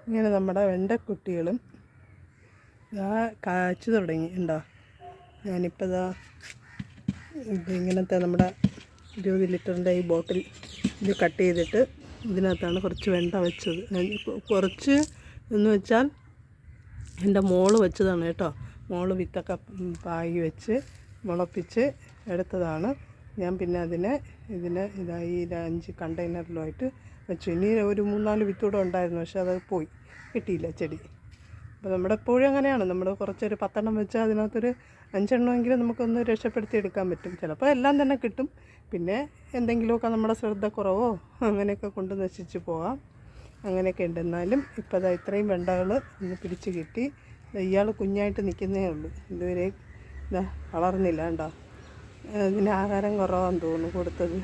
ഇങ്ങനെ നമ്മുടെ വെണ്ടക്കുട്ടികളും ഇതാ കാച്ചു തുടങ്ങി ഉണ്ടോ. ഞാനിപ്പോൾ ഇതാ ഇങ്ങനത്തെ നമ്മുടെ 20 ലിറ്ററിൻ്റെ ഈ ബോട്ടിൽ ഇത് കട്ട് ചെയ്തിട്ട് ഇതിനകത്താണ് കുറച്ച് വെണ്ട വെച്ചത്. കുറച്ച് എന്ന് വെച്ചാൽ എൻ്റെ മോള് വെച്ചതാണ് കേട്ടോ. മോള് വിത്തൊക്കെ പാകി വെച്ച് മുളപ്പിച്ച് എടുത്തതാണ്. ഞാൻ പിന്നെ ഇതായി 5 കണ്ടെയ്നറിലുമായിട്ട് വെച്ചു. ഇനി ഒരു 3-4 വിത്തൂടെ ഉണ്ടായിരുന്നു, പക്ഷെ അത് പോയി, കിട്ടിയില്ല ചെടി. അപ്പോൾ നമ്മുടെ എപ്പോഴും അങ്ങനെയാണ്, നമ്മൾ കുറച്ചൊരു 10 എണ്ണം വെച്ചാൽ അതിനകത്തൊരു 5 എണ്ണമെങ്കിലും നമുക്കൊന്ന് രക്ഷപ്പെടുത്തി എടുക്കാൻ പറ്റും. ചിലപ്പോൾ എല്ലാം തന്നെ കിട്ടും, പിന്നെ എന്തെങ്കിലുമൊക്കെ നമ്മുടെ ശ്രദ്ധക്കുറവോ അങ്ങനെയൊക്കെ കൊണ്ട് നശിച്ച് പോകാം. അങ്ങനെയൊക്കെ ഉണ്ട്. എന്നാലും ഇപ്പോൾ അതാ ഇത്രയും വെണ്ടകൾ ഒന്ന് പിടിച്ച് കിട്ടി. ഇയാൾ കുഞ്ഞായിട്ട് നിൽക്കുന്നേ ഉള്ളൂ, ഇതുവരെ ഇതാ വളർന്നില്ല കേട്ടോ. ഇതിന് ആഹാരം കുറവാന്ന് തോന്നുന്നു കൊടുത്തത്.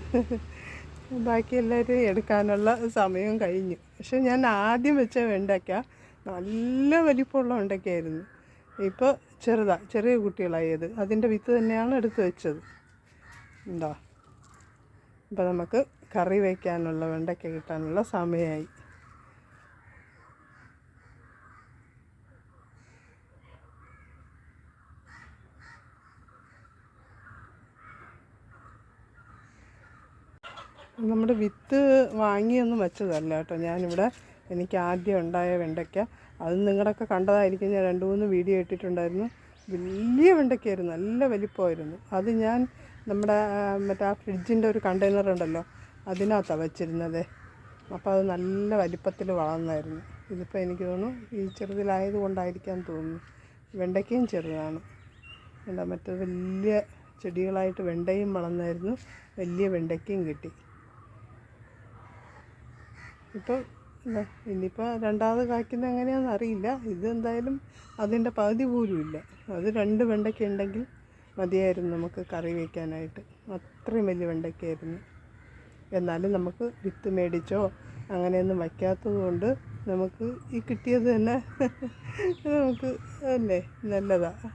ബാക്കി എല്ലാവരും എടുക്കാനുള്ള സമയവും കഴിഞ്ഞു. പക്ഷെ ഞാൻ ആദ്യം വെച്ച വെണ്ടയ്ക്ക നല്ല വലിപ്പമുള്ള വെണ്ടയ്ക്കായിരുന്നു. ഇപ്പോൾ ചെറിയ കുട്ടികളായത്. അതിൻ്റെ വിത്ത് തന്നെയാണ് എടുത്ത് വെച്ചത് ഉണ്ടോ. അപ്പോൾ നമുക്ക് കറി വയ്ക്കാനുള്ള വെണ്ടയ്ക്ക കിട്ടാനുള്ള സമയമായി. നമ്മുടെ വിത്ത് വാങ്ങിയൊന്നും വെച്ചതല്ല കേട്ടോ. ഞാനിവിടെ എനിക്ക് ആദ്യം ഉണ്ടായ വെണ്ടയ്ക്ക, അത് നിങ്ങളൊക്കെ കണ്ടതായിരിക്കും. ഞാൻ 2-3 വീഡിയോ ഇട്ടിട്ടുണ്ടായിരുന്നു. വലിയ വെണ്ടയ്ക്കായിരുന്നു, നല്ല വലിപ്പമായിരുന്നു. അത് ഞാൻ നമ്മുടെ മറ്റേ ആ ഫ്രിഡ്ജിൻ്റെ ഒരു കണ്ടെയ്നർ ഉണ്ടല്ലോ, അതിനകത്താണ് വെച്ചിരുന്നത്. അപ്പോൾ അത് നല്ല വലിപ്പത്തിൽ വളർന്നായിരുന്നു. ഇതിപ്പോൾ എനിക്ക് തോന്നുന്നു ഈ ചെറുതിലായത് കൊണ്ടായിരിക്കാൻ തോന്നുന്നു. വെണ്ടയ്ക്കയും ചെറുതാണ്. എന്താ മറ്റേ വലിയ ചെടികളായിട്ട് വെണ്ടയും വളർന്നായിരുന്നു, വലിയ വെണ്ടയ്ക്കയും കിട്ടി. ഇപ്പോൾ ഇനിയിപ്പോൾ രണ്ടാമത് കായ്ക്കുന്നത് എങ്ങനെയാണെന്ന് അറിയില്ല. ഇത് എന്തായാലും അതിൻ്റെ പകുതി പോലും ഇല്ല. അത് 2 വെണ്ടയ്ക്ക ഉണ്ടെങ്കിൽ മതിയായിരുന്നു നമുക്ക് കറി വയ്ക്കാനായിട്ട്. അത്രയും വലിയ വെണ്ടയ്ക്കായിരുന്നു. എന്നാലും നമുക്ക് വിത്ത് മേടിച്ചോ അങ്ങനെയൊന്നും വയ്ക്കാത്തത് കൊണ്ട് നമുക്ക് ഈ കിട്ടിയത് തന്നെ നമുക്ക് അല്ലേ നല്ലതാണ്.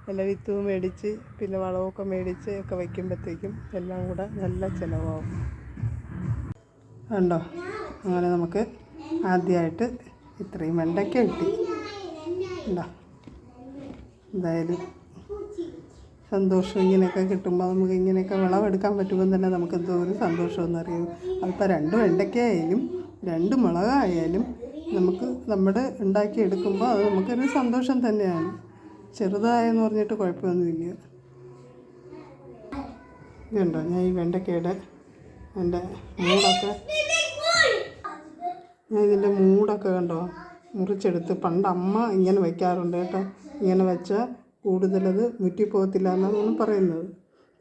നല്ല വിത്ത് മേടിച്ച് പിന്നെ വളമൊക്കെ മേടിച്ച് ഒക്കെ വയ്ക്കുമ്പോഴത്തേക്കും എല്ലാം കൂടെ നല്ല ചിലവാകും. ഉണ്ടോ. അങ്ങനെ നമുക്ക് ആദ്യമായിട്ട് ഇത്രയും വെണ്ടയ്ക്ക കിട്ടി ഉണ്ടോ. എന്തായാലും സന്തോഷം. ഇങ്ങനെയൊക്കെ കിട്ടുമ്പോൾ നമുക്ക് ഇങ്ങനെയൊക്കെ വിളവെടുക്കാൻ പറ്റുമ്പോൾ തന്നെ നമുക്ക് എന്തോ ഒരു സന്തോഷമെന്ന് അറിയും. അതിപ്പോൾ 2 വെണ്ടയ്ക്കയായാലും 2 മുളകായാലും നമുക്ക് നമ്മുടെ ഉണ്ടാക്കിയെടുക്കുമ്പോൾ അത് നമുക്കൊരു സന്തോഷം തന്നെയാണ്. ചെറുതായെന്ന് പറഞ്ഞിട്ട് കുഴപ്പമൊന്നുമില്ല. ഇതുണ്ടോ, ഞാൻ ഈ വെണ്ടയ്ക്കയുടെ എൻ്റെ ഇതിൻ്റെ മൂടൊക്കെ കണ്ടോ മുറിച്ചെടുത്ത്. പണ്ട് അമ്മ ഇങ്ങനെ വയ്ക്കാറുണ്ട് കേട്ടോ. ഇങ്ങനെ വെച്ചാൽ കൂടുതലത് മുറ്റിപ്പോകത്തില്ല എന്നാണ് പറയുന്നത്.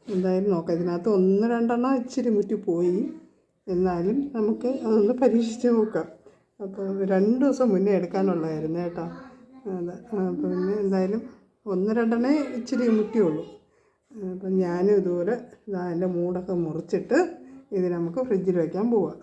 എന്തായാലും നോക്കാം. ഇതിനകത്ത് 1-2 എണ്ണം ഇച്ചിരി മുറ്റിപ്പോയി, എന്നാലും നമുക്ക് അതൊന്ന് പരീക്ഷിച്ച് നോക്കാം. അപ്പോൾ 2 ദിവസം മുന്നേ എടുക്കാനുള്ളതായിരുന്നു കേട്ടോ. അതെ. പിന്നെ എന്തായാലും 1-2 എണ്ണേ ഇച്ചിരി മുറ്റിയുള്ളൂ. അപ്പം ഞാനും ഇതുപോലെ അതിൻ്റെ മൂടൊക്കെ മുറിച്ചിട്ട് ഇത് നമുക്ക് ഫ്രിഡ്ജിൽ വയ്ക്കാൻ പോവാം.